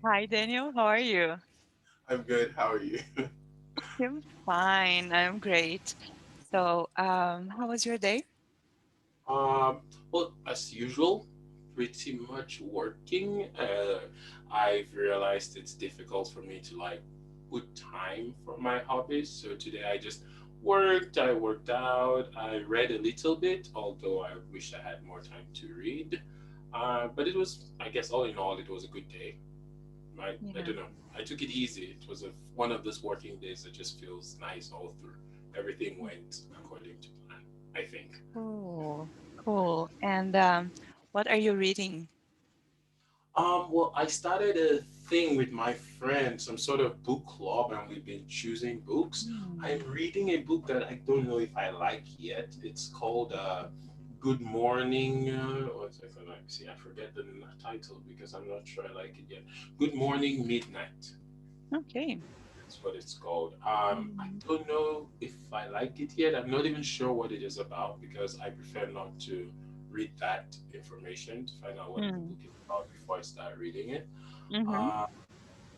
Hi, Daniel. How are you? I'm good. How are you? I'm fine. I'm great. So, how was your day? Well, as usual, pretty much working. I've realized it's difficult for me to put time for my hobbies. So today I just worked. I worked out. I read a little bit, although I wish I had more time to read. But it was, I guess, all in all, it was a good day. I Yeah. don't know. I took it easy. It was one of those working days that just feels nice all through. Everything went according to plan, I think. Cool. Cool. And what are you reading? Well, I started a thing with my friend, some sort of book club, and we've been choosing books. I'm Hmm. reading a book that I don't know if I like yet. It's called Good Morning. What's it called? See, I forget the title because I'm not sure I like it yet. Good Morning Midnight. Okay. That's what it's called. I Mhm. don't know if I like it yet. I'm not even sure what it is about because I prefer not to read that information to find out what the Hmm. book is about before I start reading it. Mm-hmm. Uh,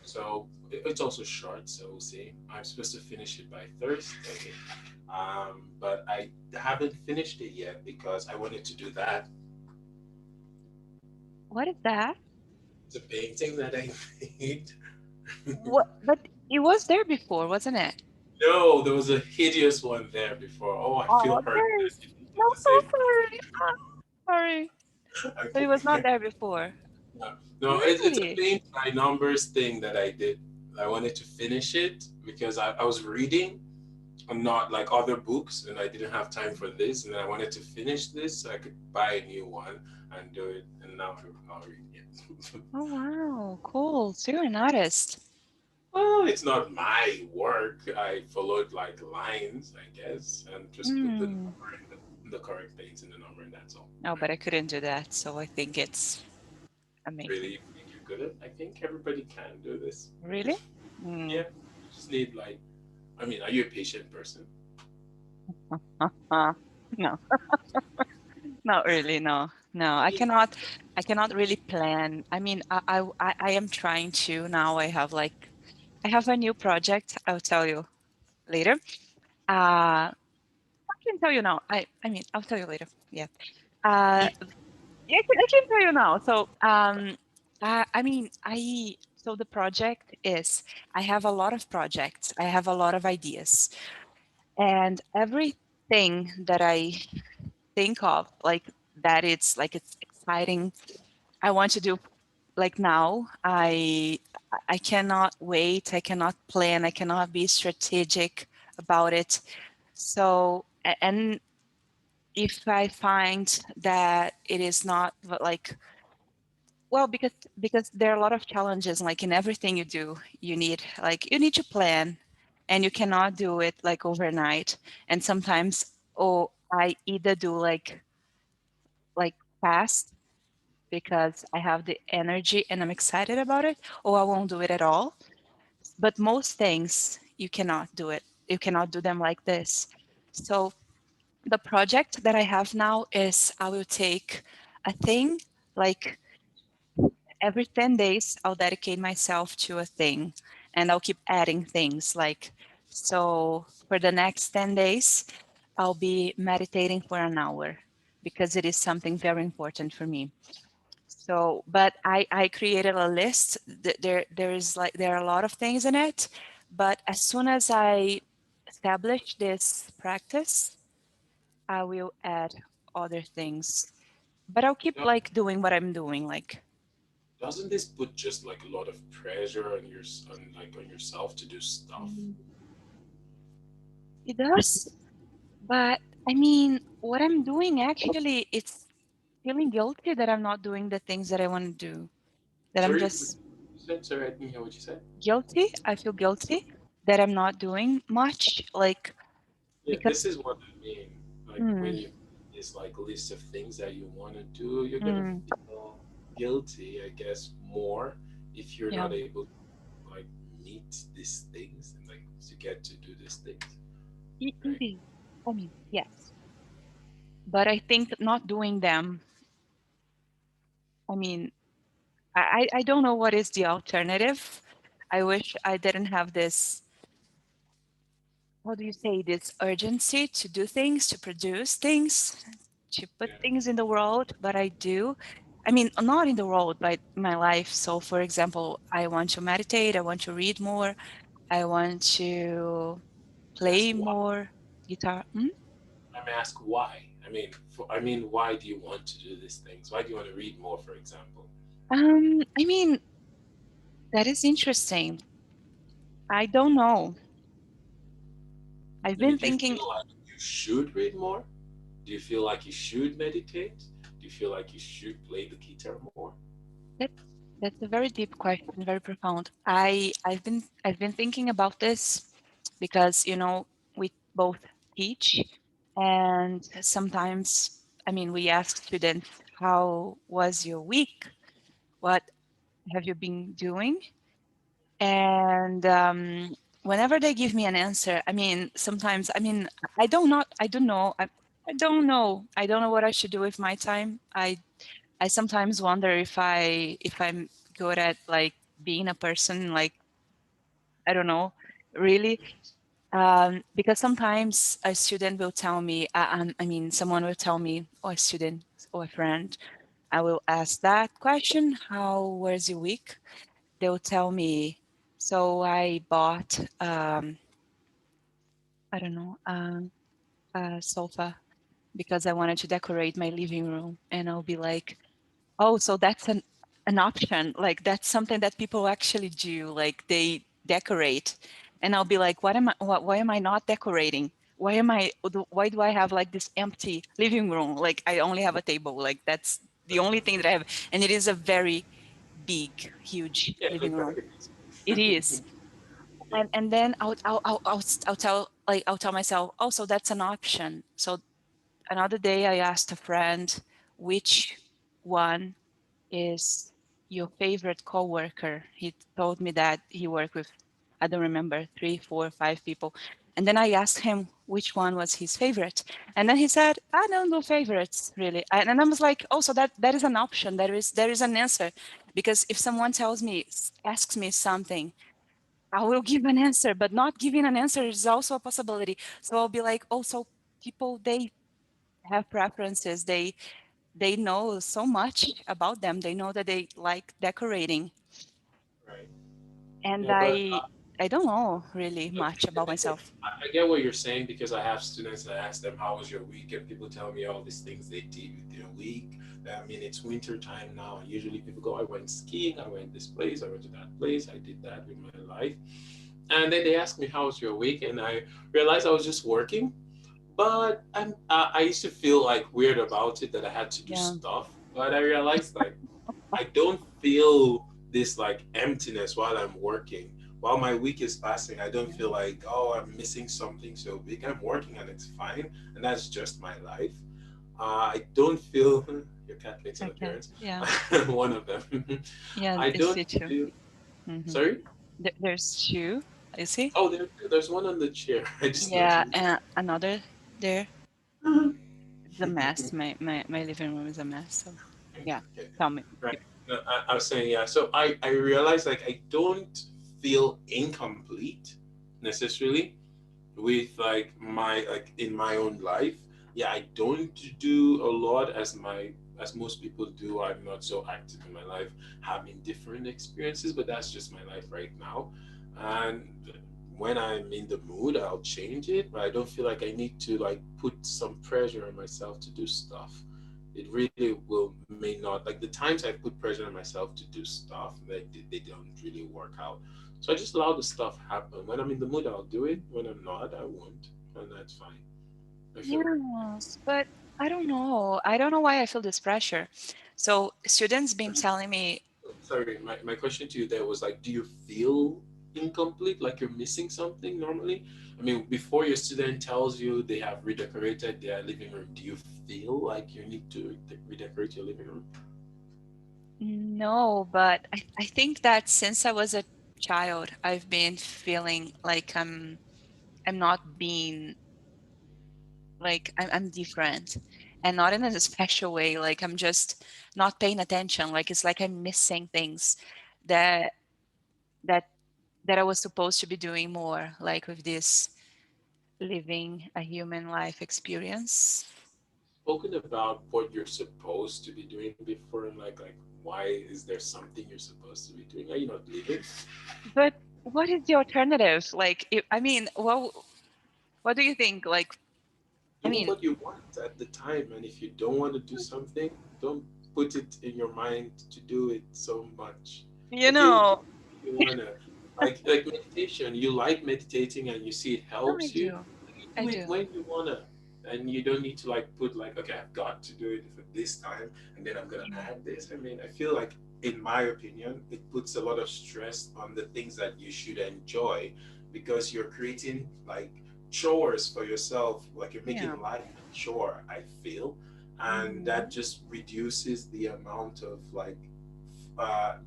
so it's also short, so we'll see. I'm supposed to finish it by Thursday, but I haven't finished it yet because I wanted to do that. What is that? It's a painting that I made. What? But it was there before, wasn't it? No, there was a hideous one there before. Oh, I Oh, feel hurt okay. that you didn't No, get to say so sorry. Sorry. So it okay. was not there before. No, no, it's a Really? paint by numbers thing that I did. I wanted to finish it because I was reading and not like other books, and I didn't have time for this, and I wanted to finish this so I could buy a new one and do it, and now I'm not reading it. Oh, wow. Cool. So you're an artist. Well, it's not my work. I followed like lines, I guess, and just put the Hmm. number in the correct paint in the number, and that's all. No, Right? but I couldn't do that. So I think it's Really, amazing. you think you're good at? I think everybody can do this. Really? Yeah, Mm. you just need like. I mean, are you a patient person? No, not really. No, no, I Me. cannot. I cannot really plan. I mean, I am trying to now. I have a new project. I'll tell you later. I can tell you now. I mean, I'll tell you later. Yeah. Uh, yeah, I can tell you now. So, I mean, so the project is, I have a lot of projects. I have a lot of ideas, and everything that I think of, like that, it's exciting. I want to do like now. I cannot wait. I cannot plan. I cannot be strategic about it. So, and if I find that it is not like, well, because there are a lot of challenges, like in everything you do, you need to plan, and you cannot do it like overnight. And sometimes, oh, I either do like fast because I have the energy and I'm excited about it, or I won't do it at all. But most things you cannot do it. You cannot do them like this. So the project that I have now is I will take a thing like every 10 days, I'll dedicate myself to a thing and I'll keep adding things like, so for the next 10 days, I'll be meditating for an hour because it is something very important for me. So, but I created a list. There are a lot of things in it, but as soon as I establish this practice, I will add other things. But I'll keep Do- like doing what I'm doing. Like, Doesn't this put just like a lot of pressure on on yourself to do stuff? mm, it does. But I mean, what I'm doing actually, it's feeling guilty that I'm not doing the things that I want to do. That I'm Sorry, just you said. Sorry, I didn't hear what you said. guilty. I feel guilty that I'm not doing much. Like, Yeah, because, this is what I mean. Like when mm, you this like list of things that you want to do, you're gonna mm, feel guilty, I guess, more if you're yeah, not able to like meet these things and like to get to do these things, it right? is. I mean, yes. But I think not doing them, I mean, I don't know what is the alternative. I wish I didn't have this, what do you say, this urgency to do things, to produce things, to put Yeah. things in the world, but I do. I mean, not in the world, but my life. So, for example, I want to meditate, I want to read more, I want to Ask play why. more guitar. Hmm? I may ask why. I mean, why do you want to do these things? Why do you want to read more, for example? I mean, that is interesting. I don't know. I've I mean, been do you thinking. feel like you should read more? Do you feel like you should meditate? Do you feel like you should play the guitar more? That's that's a very deep question, very profound. I've been thinking about this because we both teach, and sometimes, I mean, we ask students, how was your week? What have you been doing? And whenever they give me an answer, I mean, sometimes, I mean, I don't know. I don't know. I don't know what I should do with my time. I sometimes wonder if I'm good at like being a person, like, I don't know, really. Because sometimes a student will tell me, I mean, someone will tell me, or a student or a friend, I will ask that question, how was your week? They'll tell me, so I bought, I don't know, a sofa because I wanted to decorate my living room. And I'll be like, oh, so that's an option. Like that's something that people actually do. Like they decorate, and I'll be like, why am I not decorating? Why do I have like this empty living room? Like I only have a table. Like that's the only thing that I have, and it is a very big, huge Yeah, it living looks room. like It it is. is. Yeah. And then I'll tell myself, oh, so that's an option. So another day I asked a friend, which one is your favorite coworker? He told me that he worked with, I don't remember, 3, 4, 5 people. And then I asked him which one was his favorite. And then he said, I don't do favorites really. And I was like, oh, so that is an option. There is an answer. Because if someone asks me something, I will give an answer, but not giving an answer is also a possibility. So I'll be like, oh, so people, they have preferences. They know so much about them. They know that they like decorating. Right. And Yeah, but I don't know really much about okay, myself. I get what you're saying because I have students that ask them, "How was your week?" and people tell me all these things they did with their week. I mean, it's winter time now, and usually people go, "I went skiing, I went this place, I went to that place, I did that with my life." And then they ask me, "How was your week?" And I realized I was just working. But I used to feel like weird about it that I had to do Yeah. stuff. But I realized like I don't feel this like emptiness while I'm working. While my week is passing, I don't feel like, oh, I'm missing something so big. I'm working and it's fine, and that's just my life. I don't feel your cat makes an Okay. appearance. Yeah. One of them. Yeah. I It's don't it too. feel. Hmm. Sorry. There's two. You see? Oh, there's one on the chair. I just Yeah. noticed. And another there. It's a mess. My living room is a mess. So yeah. Okay. Tell me. Right. No, I was saying, yeah. So I realized like I don't feel incomplete necessarily with like my like in my own life. Yeah, I don't do a lot as most people do. I'm not so active in my life, having different experiences, but that's just my life right now. And when I'm in the mood, I'll change it, but I don't feel like I need to like put some pressure on myself to do stuff. It really will may not like the times I put pressure on myself to do stuff, they don't really work out. So I just allow the stuff happen. When I'm in the mood, I'll do it. When I'm not, I won't, and that's fine. I feel. Yes, but I don't know. I don't know why I feel this pressure. So students been telling me, Sorry, my question to you there was like, do you feel incomplete, like you're missing something normally? I mean, before your student tells you they have redecorated their living room, do you feel like you need to redecorate your living room? no, but I think that since I was a child, I've been feeling like I'm not being like I'm different. and not in a special way. Like I'm just not paying attention. Like it's like I'm missing things that that that I was supposed to be doing more, like with this living a human life experience. Spoken about what you're supposed to be doing before, and like why is there something you're supposed to be doing? Are you not living? But what is the alternative? Like, I mean, well, what do you think? Like, I Do mean, what you want at the time, and if you don't want to do something, don't put it in your mind to do it so much. you Do know, you wanna, like meditation, you like meditating and you see it no, I helps you, do. I do it do. when you wanna. And you don't need to like put like, okay, I've got to do it for this time and then I'm gonna Yeah. add this. I mean, I feel like, in my opinion, it puts a lot of stress on the things that you should enjoy, because you're creating like chores for yourself, like you're Yeah. making life a chore, I feel. And that Mhm. just reduces the amount of like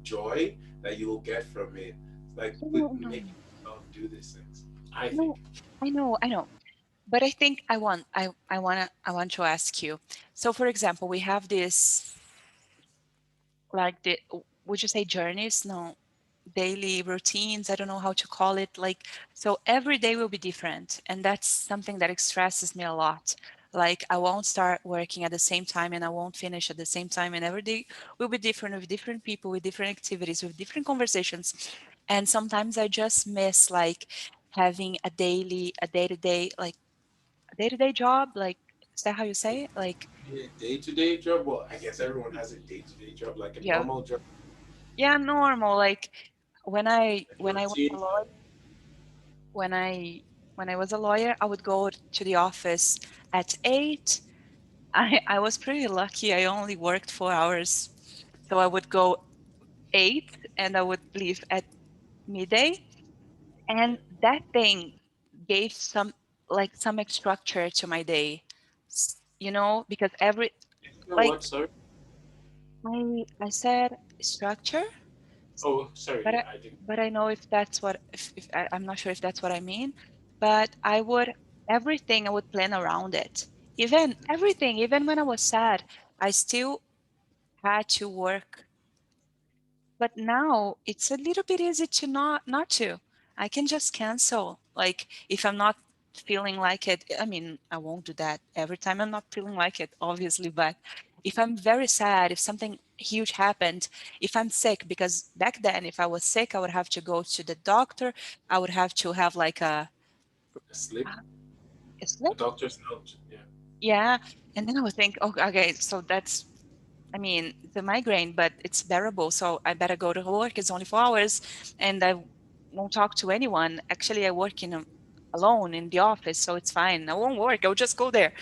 joy that you will get from it. Like No, no, making yourself do these things, I think. no. I know. But I think I want to ask you. So, for example, we have this like the would you say journeys? No, daily routines. I don't know how to call it. Like, so every day will be different, and that's something that stresses me a lot. Like, I won't start working at the same time, and I won't finish at the same time, and every day will be different with different people, with different activities, with different conversations, and sometimes I just miss like having a day-to-day, like a day-to-day job. Like, is that how you say it? Like, Day-to-day job. Well, I guess everyone has a day-to-day job, like a yeah, normal job, yeah, normal. Like like a when I was a routine. lawyer, when I when I was a lawyer, I would go to the office at 8. I was pretty lucky. I only worked 4 hours. So I would go 8 and I would leave at midday. And that thing gave some structure to my day. You know, because every You know like what? Sorry. I said structure, Oh, sorry. but Yeah, I didn't. I know if that's what if I'm not sure if that's what I mean, but I would everything I would plan around it. Even everything, even when I was sad, I still had to work. But now it's a little bit easy to not to. I can just cancel. Like if I'm not feeling like it, I mean, I won't do that every time I'm not feeling like it, obviously, but if I'm very sad, if something huge happened, if I'm sick, because back then if I was sick, I would have to go to the doctor, I would have to have like A slip, a a slip. doctor's note. Yeah. Yeah. And then I would think, oh, okay, so that's I mean, it's a migraine, but it's bearable. So I better go to work. It's only 4 hours, and I won't talk to anyone. Actually, I work alone in the office, so it's fine. I won't work. I'll just go there,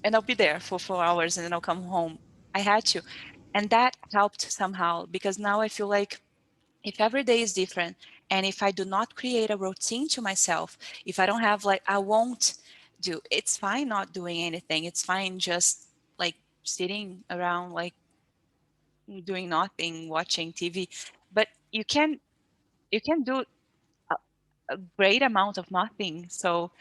and I'll be there for 4 hours, and then I'll come home. I had to, and that helped somehow because now I feel like if every day is different, and if I do not create a routine to myself, if I don't have like I won't do. It's fine not doing anything. It's fine just like sitting around like doing nothing, watching TV, but you can do a great amount of nothing. So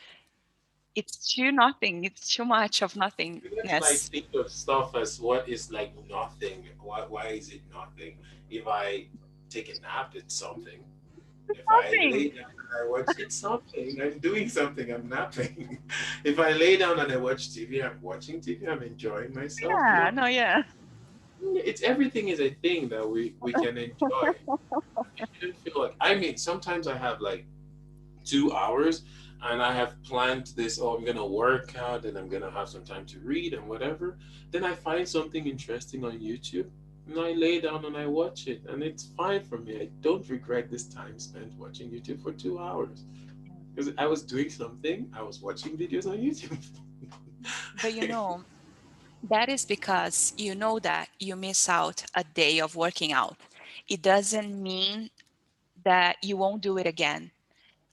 it's too nothing. It's too much of You let's like nothingness. think of stuff as what is like nothing. Why is it nothing? If I take a nap, it's something. If I lay Nothing. down and I watch, it's something. I'm doing something. I'm napping. If I lay down and I watch TV, I'm watching TV. I'm enjoying myself. You Yeah. know, No. Yeah. it's everything is a thing that we can enjoy. It shouldn't feel like. I mean, sometimes I have like 2 hours and I have planned this, oh, I'm gonna work out and I'm gonna have some time to read and whatever. Then I find something interesting on YouTube and I lay down and I watch it and it's fine for me. I don't regret this time spent watching YouTube for 2 hours because I was doing something. I was watching videos on YouTube. But that is because you know that you miss out a day of working out. It doesn't mean that you won't do it again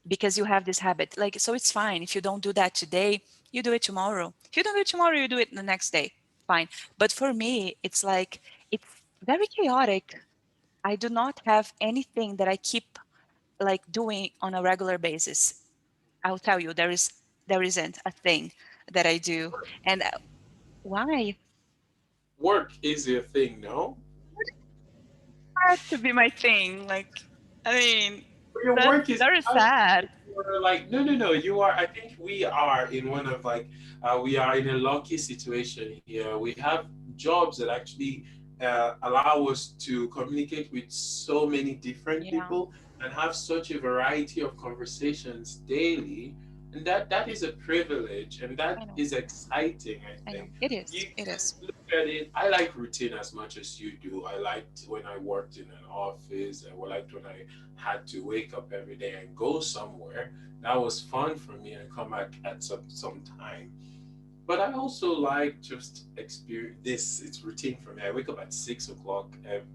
because you have this habit. Like, so it's fine. If you don't do that today, you do it tomorrow. If you don't do it tomorrow, you do it the next day. Fine. But for me, it's like, it's very chaotic. I do not have anything that I keep like doing on a regular basis. I'll tell you, there isn't a thing that I do. And why? work is your thing, no? Has to be my thing. Like, I mean, Your that's work is very us. sad. We're like, no, no, no. You are. I think we are in one of like, we are in a lucky situation here. We have jobs that actually allow us to communicate with so many different Yeah, people and have such a variety of conversations daily, and that is a privilege, and I that know. is exciting. I I know. think It is. you It can is. look at it. I like routine as much as you do. I liked when I worked in an office. I liked when I had to wake up every day and go somewhere. That was fun for me and come back at some time. But I also like just experience this. It's routine for me. I wake up at 6 o'clock.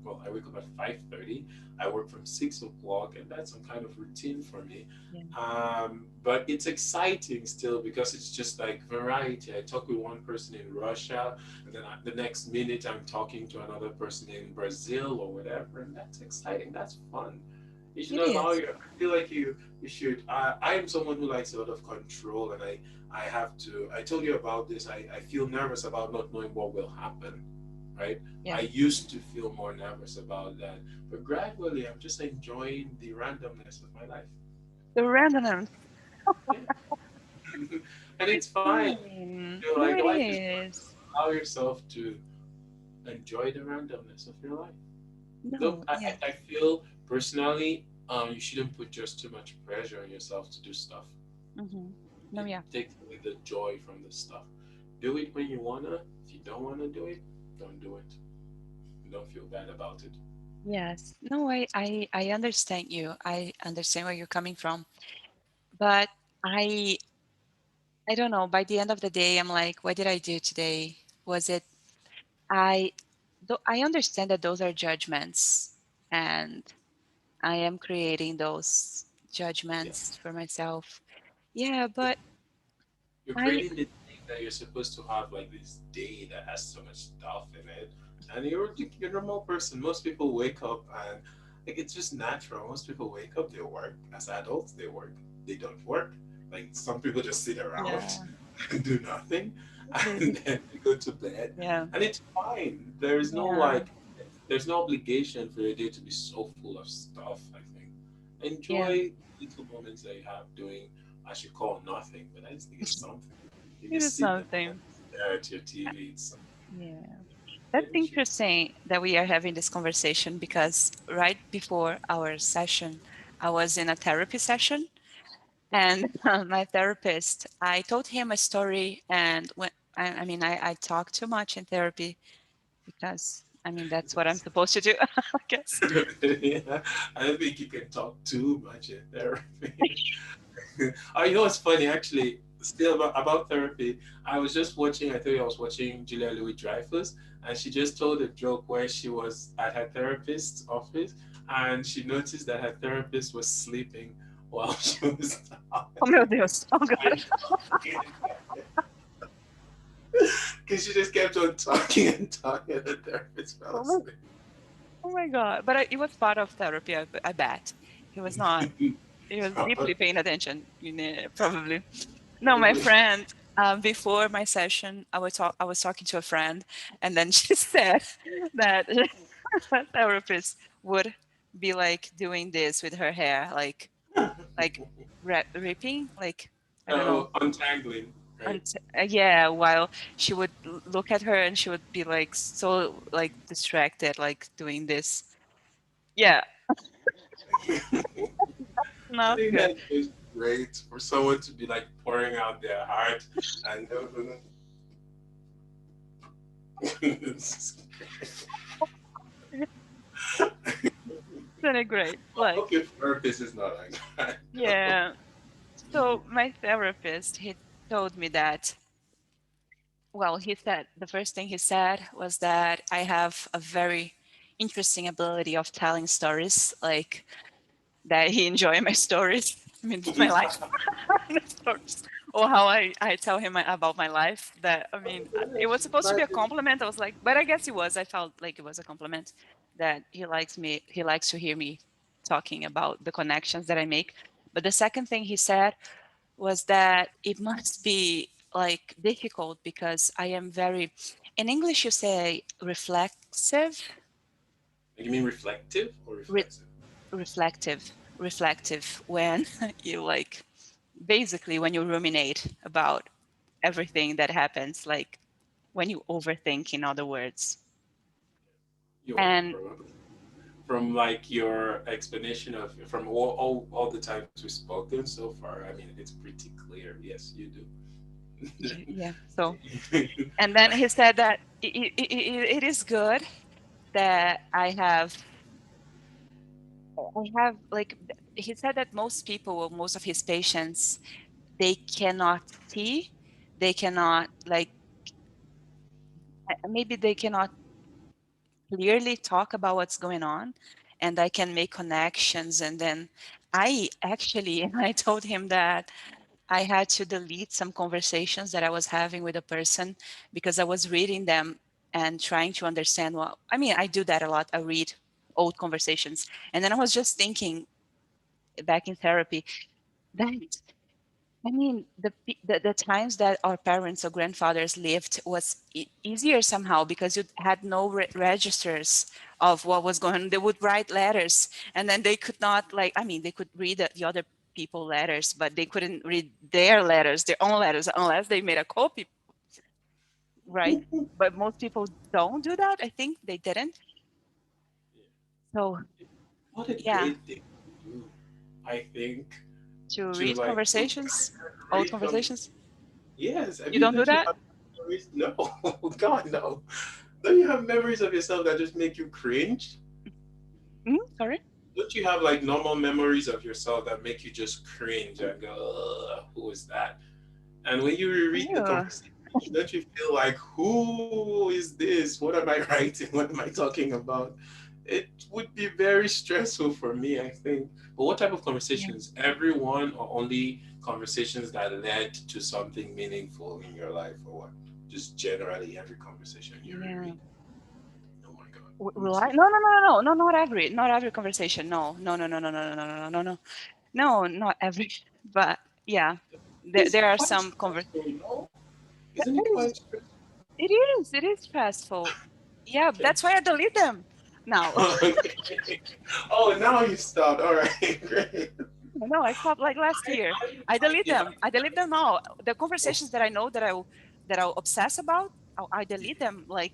Well, I wake up at 5:30. I work from 6 o'clock, and that's some kind of routine for me. Yeah. But it's exciting still because it's just like variety. I talk with one person in Russia, and then the next minute I'm talking to another person in Brazil or whatever, and that's exciting. That's fun. You should It allow is. your. I feel like you should. I am someone who likes a lot of control, and I have to. I told you about this. I feel nervous about not knowing what will happen, right? Yeah. I used to feel more nervous about that, but gradually I'm just enjoying the randomness of my life. The randomness. Yeah. And it's fine. You're No, like it life is fun. is. Allow yourself to enjoy the randomness of your life. Look, No, I, yeah. I I feel personally, you shouldn't put just too much pressure on yourself to do stuff. No, It yeah. takes away the joy from the stuff. Do it when you wanna. If you don't wanna do it, don't do it. Don't feel bad about it. Yes. No, I understand you. I understand where you're coming from. But I I don't know. By the end of the day, I'm like, what did I do today? Was it I though I understand that those are judgments and I am creating those judgments Yes. for myself. Yeah, but You're I creating the thing that you're supposed to have like this day that has so much stuff in it, and you're a normal person. Most people wake up and like it's just natural. Most people wake up, they work. As adults, they work. They don't work. Like some people just sit around yeah, and do nothing, and maybe. then they go to bed, Yeah. and it's fine. There's no Yeah. like, there's no obligation for your day to be so full of stuff. I think Yeah. enjoy little moments that you have doing. I should call nothing, but I just think it's something. You It just is sit down and something. stare at your TV. It's something. Yeah. Then That's you should. interesting that we are having this conversation because right before our session, I was in a therapy session and my therapist, I told him a story and when I mean, I talk too much in therapy because I mean, that's what I'm supposed to do, I guess. Yeah, I don't think you can talk too much in therapy. Oh, you know what's funny? Actually, still about therapy. I was just watching. I think I was watching Julia Louis Dreyfus, and she just told a joke where she was at her therapist's office, and she noticed that her therapist was sleeping while she was Oh meu talking. Deus. Oh God. Because she just kept on talking and talking, and the therapist fell Oh my, asleep. oh my God. But it was part of therapy, I bet. He was not. He was deeply paying attention, you know, probably. No, my Probably. friend, before my session, I was talking to a friend, and then she said that a therapist would be like doing this with her hair, like ripping, like I don't know, Oh, untangling, right? yeah. While she would look at her, and she would be like so like distracted, like doing this. Yeah, I not think good. that's just great for someone to be like pouring out their heart and Isn't it great? I Like, hope your therapist is not like that. yeah. So my therapist, he told me that, well, he said the first thing he said was that I have a very interesting ability of telling stories, like that he enjoy my stories. I mean, my life my stories, or how I tell him about my life. That I mean, it was supposed to be a compliment. I was like, but I guess it was. I felt like it was a compliment that he likes me. He likes to hear me talking about the connections that I make. But the second thing he said was that it must be like difficult because I am very in English you say reflexive. You mean reflective or reflexive? Reflective when you like, basically when you ruminate about everything that happens, like when you overthink, in other words. And from like your explanation of from all the times we've spoken so far, I mean, it's pretty clear. Yes, you do. yeah, so and then he said that it is good that I have like, he said that most people, most of his patients, they cannot see, they cannot like, maybe they cannot clearly talk about what's going on, and I can make connections. And then I actually, and I told him that I had to delete some conversations that I was having with a person because I was reading them and trying to understand what, I mean, I do that a lot. I read old conversations. And then I was just thinking back in therapy that, I mean, the times that our parents or grandfathers lived was easier somehow, because you had no registers of what was going on. They would write letters, and then they could not, like, I mean, they could read the other people letters, but they couldn't read their letters, their own letters, unless they made a copy, right? But most people don't do that. I think they didn't. So What a yeah, great thing to do, I think, to to read like conversations, old read conversations. yes, I You mean, don't do don't you that? have memories? No, God, no. Don't you have memories of yourself that just make you cringe? Sorry? Don't you have like normal memories of yourself that make you just cringe and go, "Ugh, who is that?" And when you reread the Yeah. conversation, don't you feel like, who is this? What am I writing? What am I talking about? It would be very stressful for me, I think. But what type of Yeah. conversations? Everyone, or only conversations that led to something meaningful in your life, or what? Just generally every conversation you Yeah. reread. Oh my God. Let me Will I? see. No, not every conversation. No, not every. But yeah, It's there are quite some conver. stressful, you know? Isn't it It quite is. stressful? It is stressful. Yeah, Okay. that's why I delete them now. Okay. Oh, now you stopped. All right, great. No, I stopped like last year. I delete Yeah, them. I delete them now. The conversations that I know that I'll obsess about, I delete them. Like,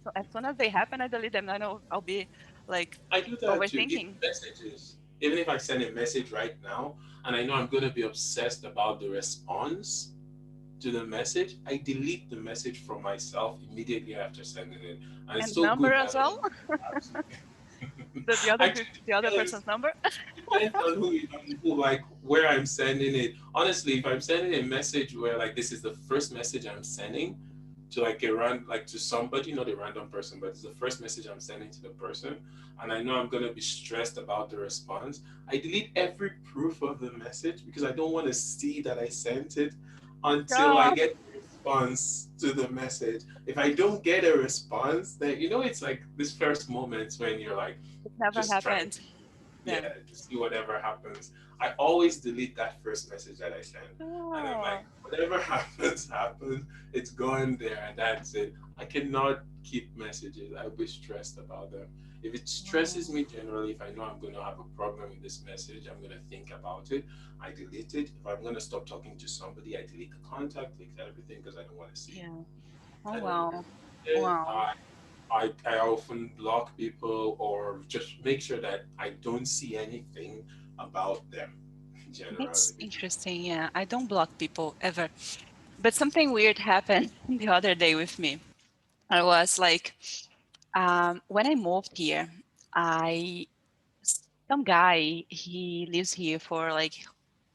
so as soon as they happen, I delete them. I know I'll be like I do that too. Even overthinking. messages. Even if I send a message right now and I know I'm going to be obsessed about the response to the message, I delete the message from myself immediately after sending it. And it's And so number good as that well. actually The other depends. person's number. Depends on who, like where I'm sending it. Honestly, if I'm sending a message where like this is the first message I'm sending to like like to somebody, not a random person, but it's the first message I'm sending to the person, and I know I'm gonna be stressed about the response, I delete every proof of the message because I don't want to see that I sent it until I God, get a response to the message. If I don't get a response, then it's like this first moments when you're like it never just trying happened. to Then. to see whatever happens. I always delete that first message that I send. And I'm like, Oh, whatever happens, happens. It's gone there and that's it. I cannot keep messages. I'll be stressed about them. If it stresses wow. me generally, if I know I'm going to have a problem with this message, I'm going to think about it. I delete it. If I'm going to stop talking to somebody, I delete the contact, delete everything because I don't want to see it. Yeah. Oh I don't want to wow. see it. Wow. I often block people or just make sure that I don't see anything about them That's generally. interesting. Yeah, I don't block people ever. But something weird happened the other day with me. I was like, when I moved here, I some guy, he lives here for like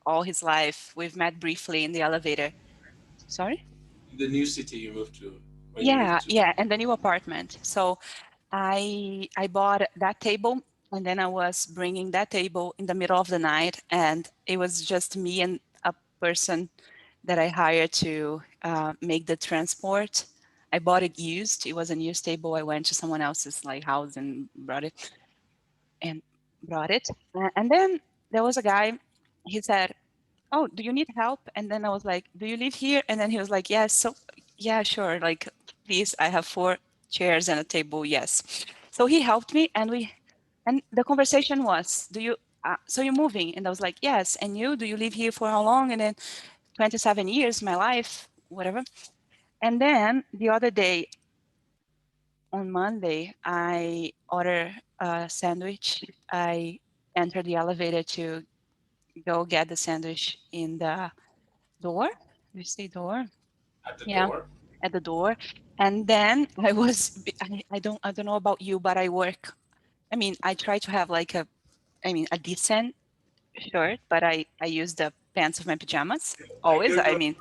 all his life. We've met briefly in the elevator. Sorry? The new city you moved to, when you Yeah, moved to. yeah, and the new apartment. So I bought that table, and then I was bringing that table in the middle of the night, and it was just me and a person that I hired to make the transport. I bought it used. It was a used table. I went to someone else's like house and and brought it. And then there was a guy. He said, "Oh, do you need help?" And then I was like, "Do you live here?" And then he was like, "Yes." So yeah, sure. Like, please, I have 4 chairs and a table, yes. So he helped me, and the conversation was, so you're moving? And I was like, yes. And you, do you live here for how long? And then 27 years, my life, whatever. And then the other day, on Monday, I ordered a sandwich. I entered the elevator to go get the sandwich in the door. You say door? At the Yeah, door. at the door. And then I don't know about you, but I try to have like a decent shirt, but I use the pants of my pajamas I always. don't know.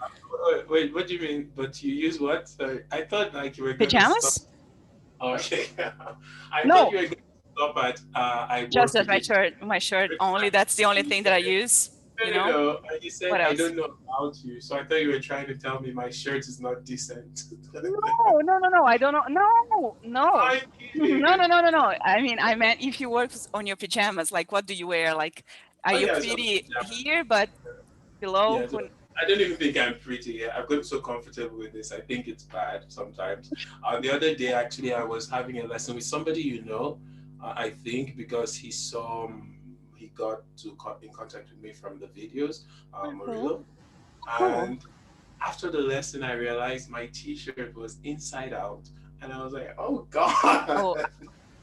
Wait, what do you mean? But you use what? Sorry, I thought like you were gonna stop. Pajamas? Okay, I thought No, you were gonna stop at I just work that with a my shirt only. That's the only thing that I use, no. You said What I else? don't know about you, so I thought you were trying to tell me my shirt is not decent. No. I don't know. No. I'm kidding. No. I meant if you work on your pajamas, like what do you wear? Like, are Oh you yeah, so pretty yeah, here, but below? yeah. So I don't even think I'm pretty. Yeah, I've gotten so comfortable with this. I think it's bad sometimes. The other day, actually, I was having a lesson with somebody I think because he got in contact with me from the videos, Cool. Horrível. Cool. And after the lesson, I realized my T-shirt was inside out, and I was like, "Oh God!" Oh,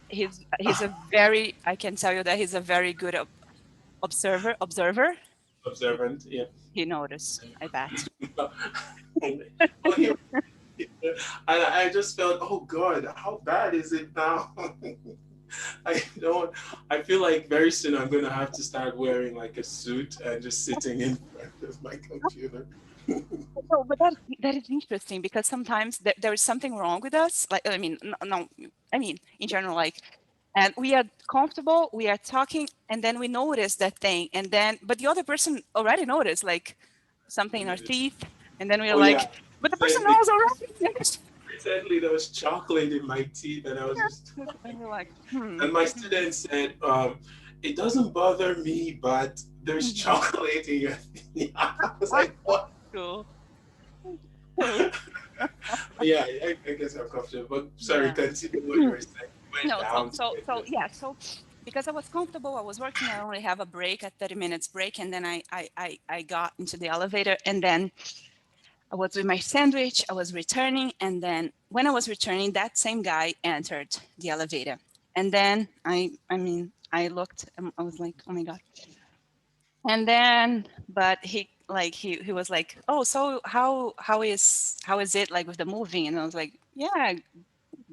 he's a very. I can tell you that he's a very good observer. Observant, yeah. He noticed. I bet. Oh, and I just felt, oh God, how bad is it now? I don't. I feel like very soon I'm gonna have to start wearing like a suit and just sitting in front of my computer. No, but that is interesting because sometimes there is something wrong with us. Like, no, in general, like, and we are comfortable, we are talking, and then we notice that thing, and then, but the other person already noticed, like, something in our teeth, and then we're Oh yeah, like, but the person recently, knows already. recently there was chocolate in my teeth, and I was just. And you're like, And my student said, "It doesn't bother me, but there's chocolate in your teeth." I was like, "What?" cool. Yeah, I guess I'm comfortable. But sorry, Yeah. continue what you were saying. You went No, down. so because I was comfortable, I was working, I only have a break, a 30 minutes break, and then I got into the elevator, and then I was with my sandwich, I was returning, and then when I was returning, that same guy entered the elevator. And then I looked, and I was like, oh my God. And then, but he was like, oh, so how is it like with the moving? And I was like, yeah,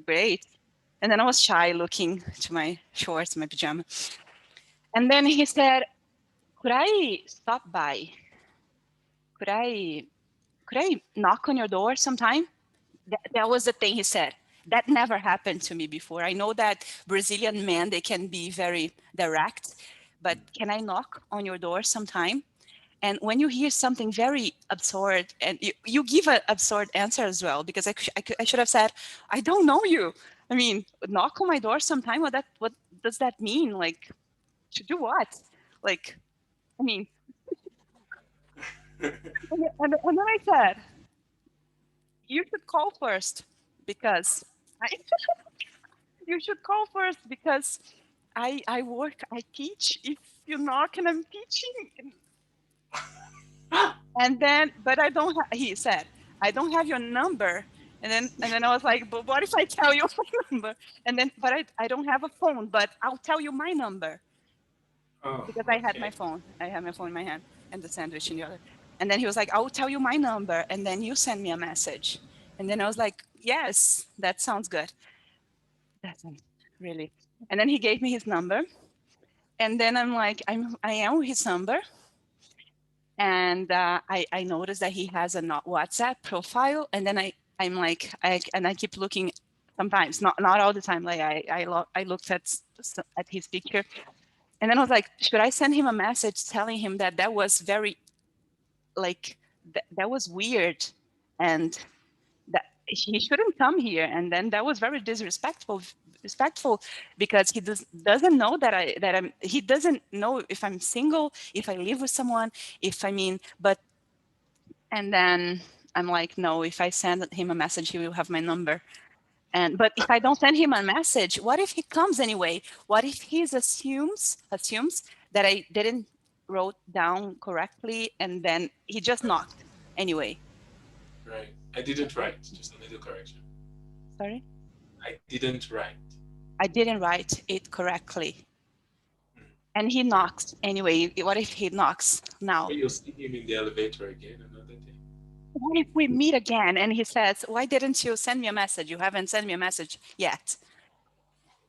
great. And then I was shy looking to my shorts, my pajama. And then he said, could I stop by? Could I knock on your door sometime? That was the thing he said. That never happened to me before. I know that Brazilian men, they can be very direct, but can I knock on your door sometime? And when you hear something very absurd, and you give an absurd answer as well, because I should have said, I don't know you. I mean, knock on my door sometime. What does that mean? Like, to do what? Like, I mean, and then I said, you should call first because I, you should call first because I work, I teach. If you knock and I'm teaching, and then, but I don't have, he said, I don't have your number. And then I was like, but what if I tell you my number? And then, but I don't have a phone, but I'll tell you my number Oh, because I had okay. my phone. I had my phone in my hand and the sandwich in the other. And then he was like, I'll tell you my number and then you send me a message. And then I was like, yes, that sounds good. Doesn't really. And then he gave me his number. And then I'm like, I am his number. And I noticed that he has a not WhatsApp profile. And then I'm like, I keep looking sometimes, not all the time. Like I looked at his picture. And then I was like, should I send him a message telling him that was very, like, that was weird and that he shouldn't come here? And then that was very disrespectful because he doesn't know he doesn't know if I'm single, if I live with someone, but and then I'm like, no, if I send him a message, he will have my number. But if I don't send him a message, what if he comes anyway? What if he assumes that I didn't wrote down correctly, and then he just knocked anyway? Right. I didn't write. Just a little correction. Sorry? I didn't write. I didn't write it correctly. Mm. And he knocks anyway. What if he knocks now? Or you'll see him in the elevator again another day. What if we meet again and he says, why didn't you send me a message? You haven't sent me a message yet.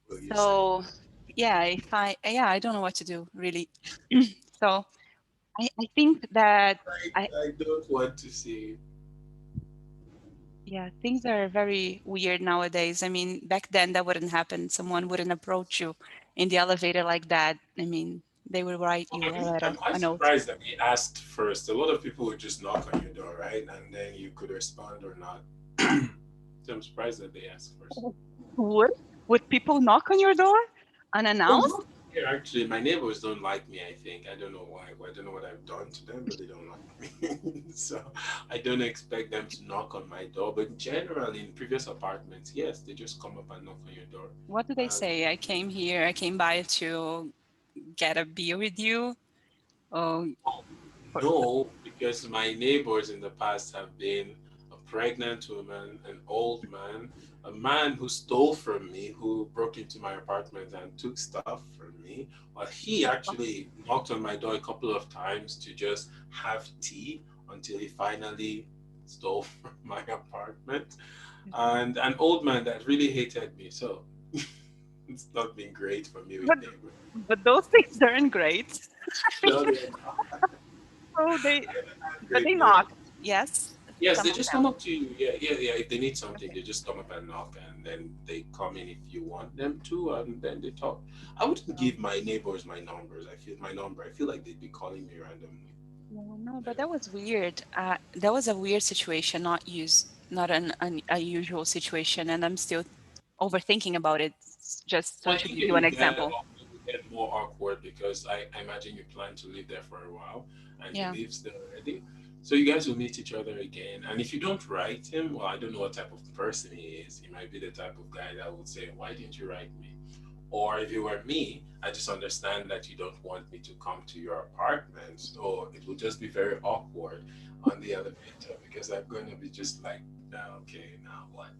Will you So yeah, I don't know what to do really. So I think that I don't want to see. yeah, things are very weird nowadays. I mean, back then that wouldn't happen. Someone wouldn't approach you in the elevator like that. I mean, they would write you a letter, I'm quite a note. surprised that we asked first. A lot of people would just knock on your door, right? And then you could respond or not. So I'm surprised that they asked first. Would people knock on your door unannounced? Oh, yeah, actually, my neighbors don't like me, I think. I don't know why. I don't know what I've done to them, but they don't like me. So I don't expect them to knock on my door. But generally, in previous apartments, yes, they just come up and knock on your door. What do they say? I came here, I came by to get a beer with you. Oh, No, because my neighbors in the past have been a pregnant woman, an old man, a man who stole from me, who broke into my apartment and took stuff from me. Well, he actually knocked on my door a couple of times to just have tea until he finally stole from my apartment. And an old man that really hated me. So it's not been great for me with neighbors. but those things aren't great. No, they're not. Oh, but they Great knock. Yes. Yes, Some they of just them. come up to you. Yeah. If they need something, they just come up and knock, and then they come in if you want them to, and then they talk. I wouldn't give my neighbors my numbers. I feel my number. I feel like they'd be calling me randomly. No, but that was weird. That was a weird situation, not an unusual situation, and I'm still overthinking about it. Just so Well, I to think give it you an will example. get more awkward because I imagine you plan to live there for a while, and he Yeah. lives there already. So you guys will meet each other again. And if you don't write him, well, I don't know what type of person he is. He might be the type of guy that would say, "Why didn't you write me?" Or if it were me, I just understand that you don't want me to come to your apartment. So it will just be very awkward on the elevator because I'm going to be just like, okay, now what?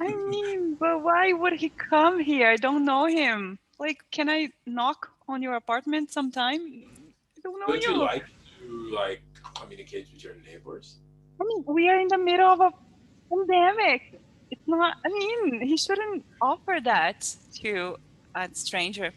I mean, but why would he come here? I don't know him. Like, can I knock on your apartment sometime? I don't know Would you you. like to like communicate with your neighbors? I mean, we are in the middle of a pandemic. It's not, I mean, he shouldn't offer that to a stranger.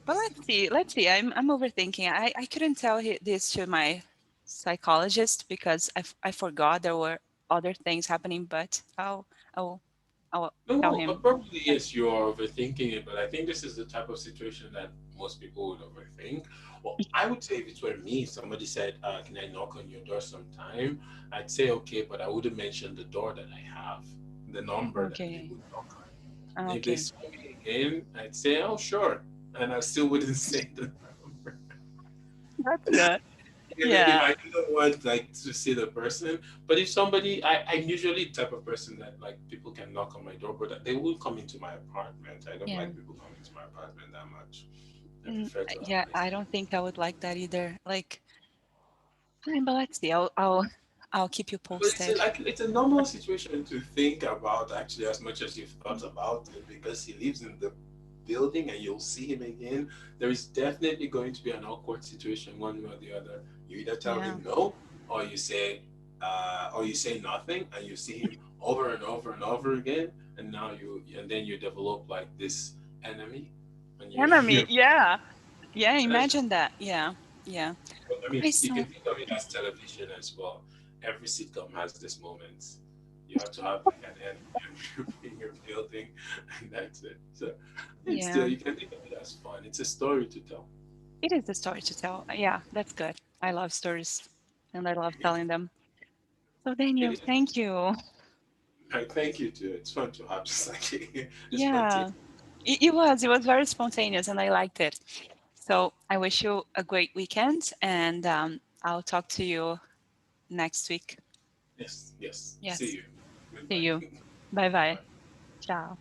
But let's see. I'm overthinking. I couldn't tell this to my psychologist because I forgot there were other things happening, but I'll, I'll tell No, him. probably yes, you are overthinking it, but I think this is the type of situation that most people would overthink. Well, I would say if it were me, somebody said, "Can I knock on your door sometime?" I'd say okay, but I wouldn't mention the door that I have, the number that they Okay. would knock on. And if they Okay. saw me again, I'd say, "Oh, sure," and I still wouldn't say the number. That's good. If Yeah. I didn't want like to see the person, but if somebody, I'm usually the type of person that like people can knock on my door, but they will come into my apartment. I don't Yeah. like people coming to my apartment that much. I Mm, prefer to have yeah, my I space. don't think I would like that either. Like, but let's see. I'll keep you But it's posted. like it's a normal situation to think about actually as much as you've thought about it because he lives in the building and you'll see him again. There is definitely going to be an awkward situation one way or the other. You either tell Yeah. him no or you say nothing and you see him over and over and over again and now and then you develop like this enemy and Enemy. you Yeah. Yeah. that's Imagine that. Yeah. Yeah. I mean, I you saw. can think of it as television as well. Every sitcom has this moment. You have to have like an end in your building, and that's it. So it's Yeah. still you can think of it as fun. It's a story to tell. It is a story to tell. Yeah, that's good. I love stories and I love telling them. So It Daniel, is. thank you. I thank you too. It's fun to have just like it's Yeah, spontaneous. it was very spontaneous and I liked it. So I wish you a great weekend and I'll talk to you next week. Yes. Yes. See you. See you. Bye. Bye-bye. Ciao.